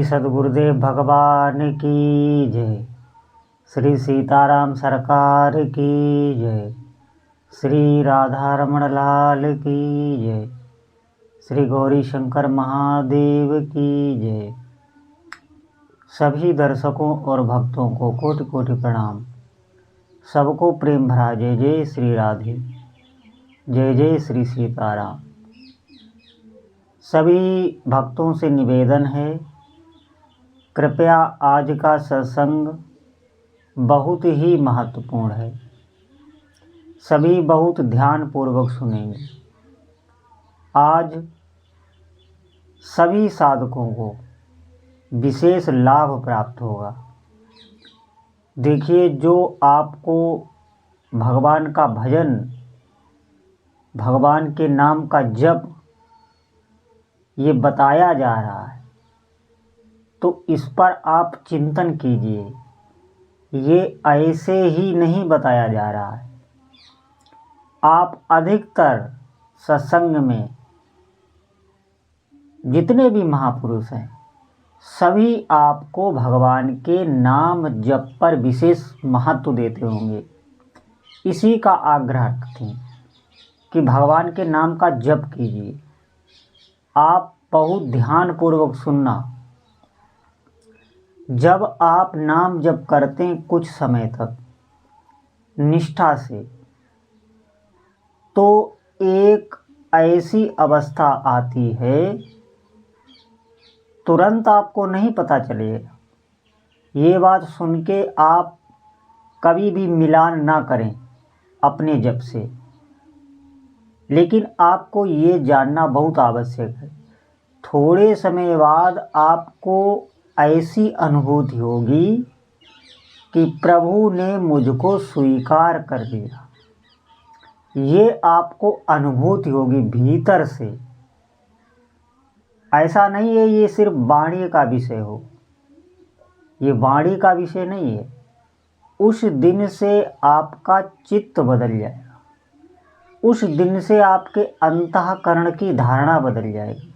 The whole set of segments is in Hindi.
सद्गुरुदेव भगवान की जय। श्री सीताराम सरकार की जय। श्री राधा रमण लाल की जय। श्री गौरी शंकर महादेव की जय। सभी दर्शकों और भक्तों को कोटि कोटि प्रणाम। सबको प्रेम भरा जय जय श्री राधे, जय जय श्री सीताराम। सभी भक्तों से निवेदन है, कृपया आज का सत्संग बहुत ही महत्वपूर्ण है। सभी बहुत ध्यानपूर्वक सुनेंगे। आज सभी साधकों को विशेष लाभ प्राप्त होगा। देखिए, जो आपको भगवान का भजन, भगवान के नाम का जप ये बताया जा रहा है, तो इस पर आप चिंतन कीजिए। ये ऐसे ही नहीं बताया जा रहा है। आप अधिकतर सत्संग में जितने भी महापुरुष हैं, सभी आपको भगवान के नाम जप पर विशेष महत्व देते होंगे। इसी का आग्रह रखते हैं कि भगवान के नाम का जप कीजिए। आप बहुत ध्यानपूर्वक सुनना। जब आप नाम जप करते हैं कुछ समय तक निष्ठा से, तो एक ऐसी अवस्था आती है, तुरंत आपको नहीं पता चलेगा। ये बात सुन के आप कभी भी मिलान ना करें अपने जप से, लेकिन आपको ये जानना बहुत आवश्यक है। थोड़े समय बाद आपको ऐसी अनुभूति होगी कि प्रभु ने मुझको स्वीकार कर लिया। ये आपको अनुभूति होगी भीतर से। ऐसा नहीं है ये सिर्फ वाणी का विषय हो, ये वाणी का विषय नहीं है। उस दिन से आपका चित्त बदल जाएगा। उस दिन से आपके अंतःकरण की धारणा बदल जाएगी।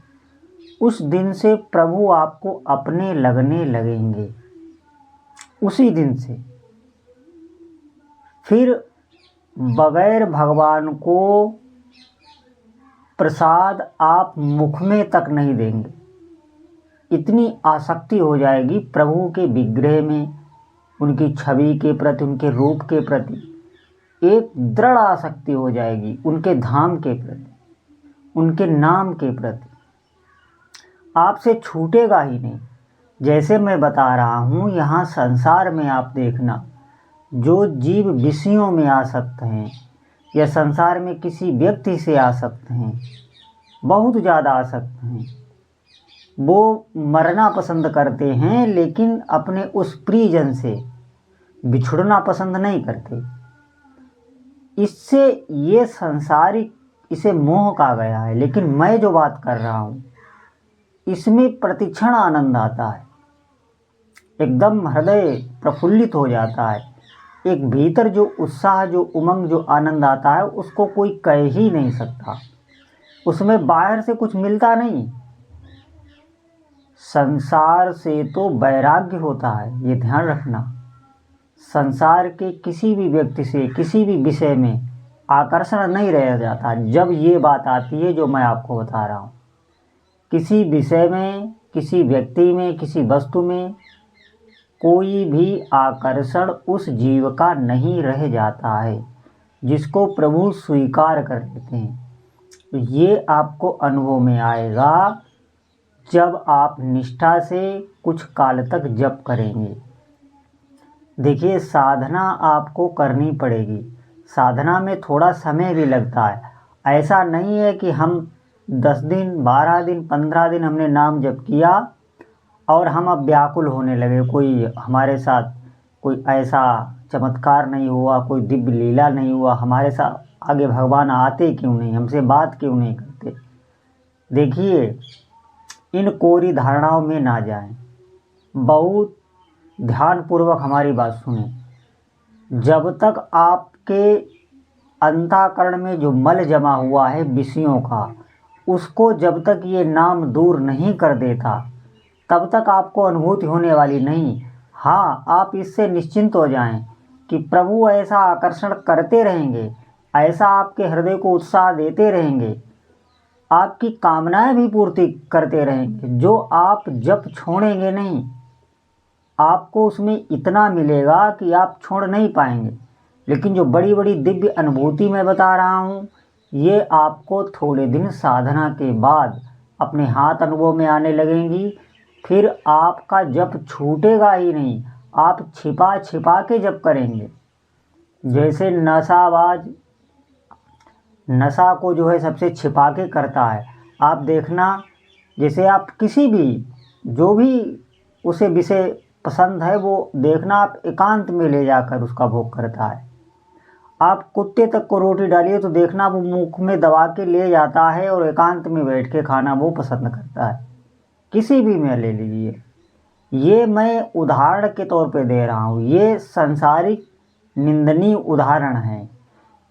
उस दिन से प्रभु आपको अपने लगने लगेंगे। उसी दिन से फिर बगैर भगवान को प्रसाद आप मुख में तक नहीं देंगे। इतनी आसक्ति हो जाएगी प्रभु के विग्रह में, उनकी छवि के प्रति, उनके रूप के प्रति एक दृढ़ आसक्ति हो जाएगी। उनके धाम के प्रति, उनके नाम के प्रति आपसे छूटेगा ही नहीं। जैसे मैं बता रहा हूँ, यहाँ संसार में आप देखना, जो जीव विषयों में आसक्त हैं या संसार में किसी व्यक्ति से आसक्त हैं, बहुत ज़्यादा आसक्त हैं, वो मरना पसंद करते हैं, लेकिन अपने उस प्रियजन से बिछुड़ना पसंद नहीं करते। इससे ये संसारिक, इसे मोह कहा गया है। लेकिन मैं जो बात कर रहा हूँ, इसमें प्रतिक्षण आनंद आता है। एकदम हृदय प्रफुल्लित हो जाता है। एक भीतर जो उत्साह, जो उमंग, जो आनंद आता है, उसको कोई कह ही नहीं सकता। उसमें बाहर से कुछ मिलता नहीं। संसार से तो वैराग्य होता है, ये ध्यान रखना। संसार के किसी भी व्यक्ति से, किसी भी विषय में आकर्षण नहीं रह जाता जब ये बात आती है जो मैं आपको बता रहा हूँ। किसी विषय में, किसी व्यक्ति में, किसी वस्तु में कोई भी आकर्षण उस जीव का नहीं रह जाता है, जिसको प्रभु स्वीकार कर लेते हैं। तो ये आपको अनुभव में आएगा जब आप निष्ठा से कुछ काल तक जप करेंगे। देखिए, साधना आपको करनी पड़ेगी। साधना में थोड़ा समय भी लगता है। ऐसा नहीं है कि हम 10 दिन, 12 दिन, 15 दिन हमने नाम जप किया और हम अब व्याकुल होने लगे। कोई हमारे साथ कोई ऐसा चमत्कार नहीं हुआ, कोई दिव्य लीला नहीं हुआ, हमारे साथ आगे भगवान आते क्यों नहीं, हमसे बात क्यों नहीं करते। देखिए, इन कोरी धारणाओं में ना जाएं। बहुत ध्यानपूर्वक हमारी बात सुने। जब तक आपके अंतःकरण में जो मल जमा हुआ है विषयों का, उसको जब तक ये नाम दूर नहीं कर देता, तब तक आपको अनुभूति होने वाली नहीं। हाँ, आप इससे निश्चिंत हो जाएं कि प्रभु ऐसा आकर्षण करते रहेंगे, ऐसा आपके हृदय को उत्साह देते रहेंगे, आपकी कामनाएं भी पूर्ति करते रहेंगे, जो आप जब छोड़ेंगे नहीं, आपको उसमें इतना मिलेगा कि आप छोड़ नहीं पाएंगे। लेकिन जो बड़ी बड़ी दिव्य अनुभूति मैं बता रहा हूँ, ये आपको थोड़े दिन साधना के बाद अपने हाथ अनुभव में आने लगेंगी। फिर आपका जप छूटेगा ही नहीं, आप छिपा छिपा के जप करेंगे। जैसे नशाबाज नशा को जो है सबसे छिपा के करता है, आप देखना, जैसे आप किसी भी जो भी उसे विषय पसंद है वो देखना, आप एकांत में ले जाकर उसका भोग करता है। आप कुत्ते तक को रोटी डालिए तो देखना वो मुख में दबा के ले जाता है और एकांत में बैठ के खाना वो पसंद करता है। किसी भी में ले लीजिए, ये मैं उदाहरण के तौर पे दे रहा हूँ, ये सांसारिक निंदनीय उदाहरण हैं।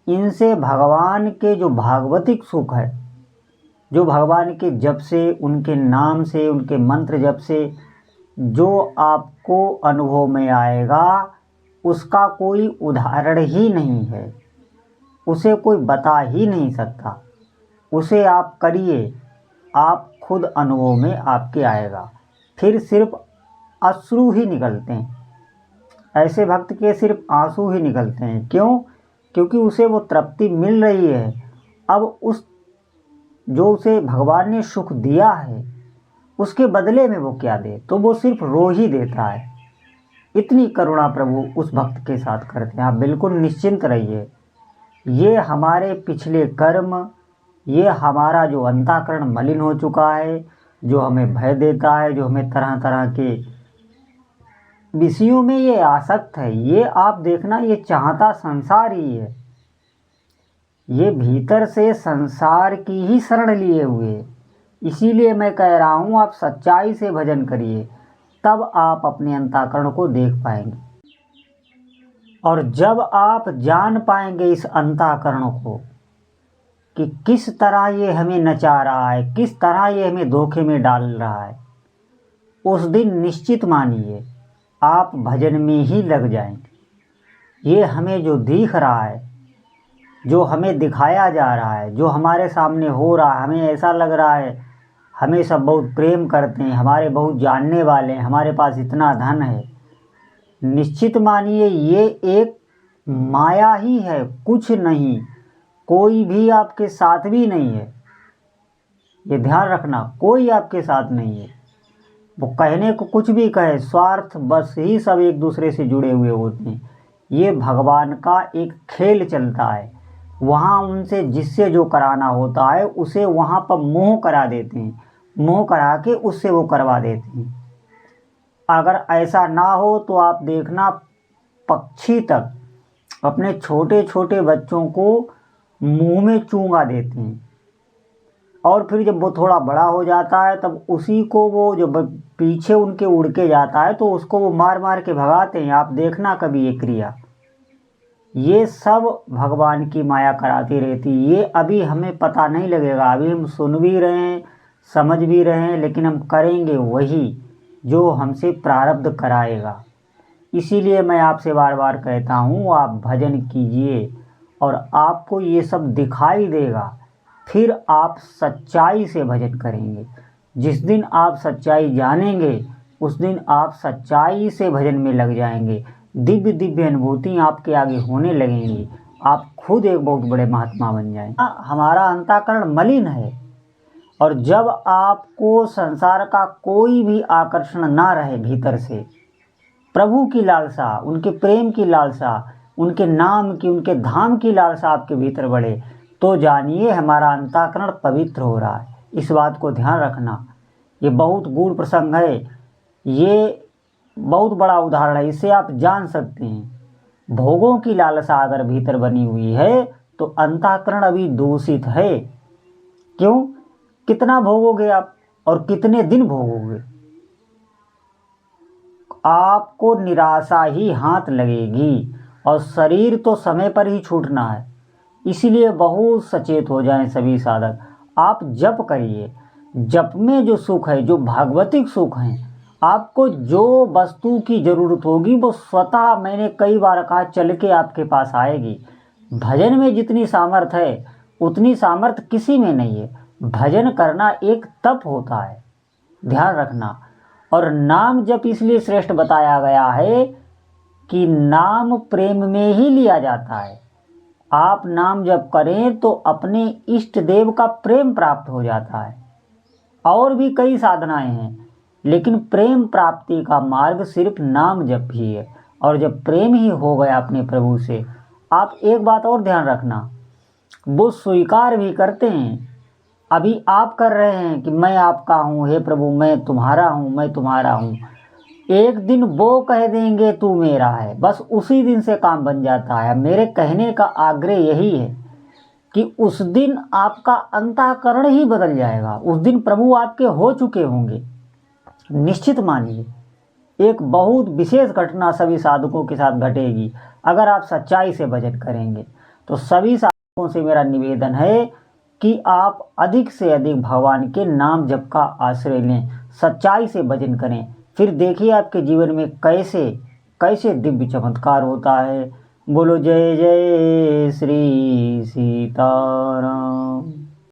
इनसे भगवान के जो भागवतिक सुख है, जो भगवान के जप से, उनके नाम से, उनके मंत्र जप से जो आपको अनुभव में आएगा, उसका कोई उदाहरण ही नहीं है, उसे कोई बता ही नहीं सकता। उसे आप करिए, आप खुद अनुभव में आपके आएगा। फिर सिर्फ अश्रु ही निकलते हैं, ऐसे भक्त के सिर्फ आंसू ही निकलते हैं। क्यों? क्योंकि उसे वो तृप्ति मिल रही है। अब उस जो उसे भगवान ने सुख दिया है, उसके बदले में वो क्या दे, तो वो सिर्फ रो ही देता है। इतनी करुणा प्रभु उस भक्त के साथ करते हैं। आप बिल्कुल निश्चिंत रहिए। ये हमारे पिछले कर्म, ये हमारा जो अंतःकरण मलिन हो चुका है, जो हमें भय देता है, जो हमें तरह तरह के विषयों में ये आसक्त है, ये आप देखना, ये चाहता संसार ही है। ये भीतर से संसार की ही शरण लिए हुए। इसीलिए मैं कह रहा हूँ, आप सच्चाई से भजन करिए, तब आप अपने अंतःकरण को देख पाएंगे। और जब आप जान पाएंगे इस अंतःकरण को कि किस तरह ये हमें नचा रहा है, किस तरह ये हमें धोखे में डाल रहा है, उस दिन निश्चित मानिए आप भजन में ही लग जाएंगे। ये हमें जो दिख रहा है, जो हमें दिखाया जा रहा है, जो हमारे सामने हो रहा है, हमें ऐसा लग रहा है हमें सब बहुत प्रेम करते हैं, हमारे बहुत जानने वाले हैं, हमारे पास इतना धन है, निश्चित मानिए ये एक माया ही है, कुछ नहीं। कोई भी आपके साथ भी नहीं है, ये ध्यान रखना, कोई आपके साथ नहीं है। वो कहने को कुछ भी कहे, स्वार्थ बस ही सब एक दूसरे से जुड़े हुए होते हैं। ये भगवान का एक खेल चलता है। वहाँ उनसे जिससे जो कराना होता है उसे वहाँ पर मोह करा देते हैं, मोह करा के उससे वो करवा देते हैं। अगर ऐसा ना हो तो आप देखना, पक्षी तक अपने छोटे छोटे बच्चों को मुंह में चूंगा देते हैं, और फिर जब वो थोड़ा बड़ा हो जाता है तब उसी को वो जो पीछे उनके उड़ के जाता है तो उसको वो मार मार के भगाते हैं। आप देखना कभी ये क्रिया, ये सब भगवान की माया कराती रहती। ये अभी हमें पता नहीं लगेगा, अभी हम सुन भी रहे हैं, समझ भी रहे हैं, लेकिन हम करेंगे वही जो हमसे प्रारब्ध कराएगा। इसीलिए मैं आपसे बार बार कहता हूँ, आप भजन कीजिए और आपको ये सब दिखाई देगा। फिर आप सच्चाई से भजन करेंगे। जिस दिन आप सच्चाई जानेंगे उस दिन आप सच्चाई से भजन में लग जाएंगे। दिव्य दिव्य अनुभूति आपके आगे होने लगेंगी। आप खुद एक बहुत बड़े महात्मा बन जाएंगे। हमारा अंतःकरण मलिन है, और जब आपको संसार का कोई भी आकर्षण ना रहे, भीतर से प्रभु की लालसा, उनके प्रेम की लालसा, उनके नाम की, उनके धाम की लालसा आपके भीतर बढ़े, तो जानिए हमारा अंतःकरण पवित्र हो रहा है। इस बात को ध्यान रखना। ये बहुत गूढ़ प्रसंग है, ये बहुत बड़ा उदाहरण है, इससे आप जान सकते हैं। भोगों की लालसा अगर भीतर बनी हुई है तो अंतःकरण अभी दूषित है। क्यों? कितना भोगोगे आप और कितने दिन भोगोगे? आपको निराशा ही हाथ लगेगी, और शरीर तो समय पर ही छूटना है। इसीलिए बहुत सचेत हो जाएं सभी साधक। आप जप करिए, जप में जो सुख है, जो भागवतिक सुख है, आपको जो वस्तु की जरूरत होगी वो स्वतः, मैंने कई बार कहा, चल के आपके पास आएगी। भजन में जितनी सामर्थ है उतनी सामर्थ किसी में नहीं है। भजन करना एक तप होता है, ध्यान रखना। और नाम जप इसलिए श्रेष्ठ बताया गया है कि नाम प्रेम में ही लिया जाता है। आप नाम जप करें तो अपने इष्ट देव का प्रेम प्राप्त हो जाता है। और भी कई साधनाएं हैं, लेकिन प्रेम प्राप्ति का मार्ग सिर्फ नाम जप ही है। और जब प्रेम ही हो गया अपने प्रभु से, आप एक बात और ध्यान रखना, वो स्वीकार भी करते हैं। अभी आप कर रहे हैं कि मैं आपका हूँ, हे प्रभु मैं तुम्हारा हूँ, मैं तुम्हारा हूँ। एक दिन वो कह देंगे तू मेरा है, बस उसी दिन से काम बन जाता है। मेरे कहने का आग्रह यही है कि उस दिन आपका अंतःकरण ही बदल जाएगा। उस दिन प्रभु आपके हो चुके होंगे, निश्चित मानिए। एक बहुत विशेष घटना सभी साधकों के साथ घटेगी अगर आप सच्चाई से भजन करेंगे। तो सभी साधकों से मेरा निवेदन है कि आप अधिक से अधिक भगवान के नाम जप का आश्रय लें, सच्चाई से भजन करें। फिर देखिए आपके जीवन में कैसे कैसे दिव्य चमत्कार होता है। बोलो जय जय श्री सीताराम।